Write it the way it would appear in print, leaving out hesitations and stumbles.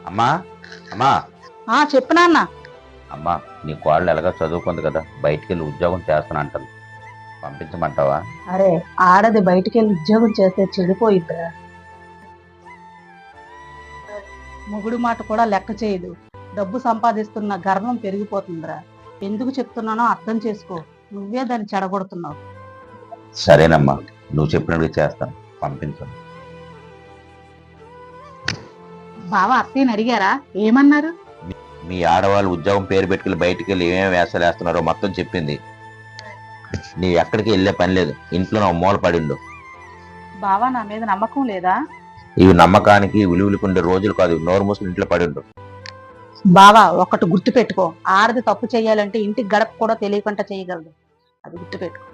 అమ్మా అమ్మా చెప్పు నాన్న. అమ్మా, నీ కోళ్ళు ఎలాగో చదువుకుంది కదా, బయటికి వెళ్ళి ఉద్యోగం చేస్తాను అంటాను, పంపించమంటావా? అరే, ఆడది బయటికి వెళ్ళి ఉద్యోగం చేస్తే చెడిపోయిద్దిరా. మొగుడు మాట కూడా లెక్క చేయదు. డబ్బు సంపాదిస్తున్న గర్వం పెరిగిపోతుందిరా. ఎందుకు చెప్తున్నానో అర్థం చేసుకో. నువ్వే దాన్ని చెడగొడుతున్నావు. సరేనమ్మా, నువ్వు చెప్పినట్టు చేస్తాను, పంపించను. బావ అత్తయ్యని అడిగారా? ఏమన్నారు? మీ ఆడవాళ్ళు ఉద్యోగం పేరు పెట్టుకెళ్ళి బయటికి వెళ్ళి ఏమేమి వేషాలు వేస్తున్నారో మొత్తం చెప్పింది. నీ ఎక్కడికి వెళ్ళే పని లేదు, ఇంట్లో నా మూల పడిండు. బావా, నా మీద నమ్మకం లేదా? ఇవి నమ్మకానికి విలువలుకుండే రోజులు కాదు, నోరు మూసుకుని ఇంట్లో పడిండు. బావా, ఒకటి గుర్తు పెట్టుకో. ఆడది తప్పు చేయాలంటే ఇంటికి గడప కూడా తెలియకుండా చేయగలదు. అది గుర్తు పెట్టుకో.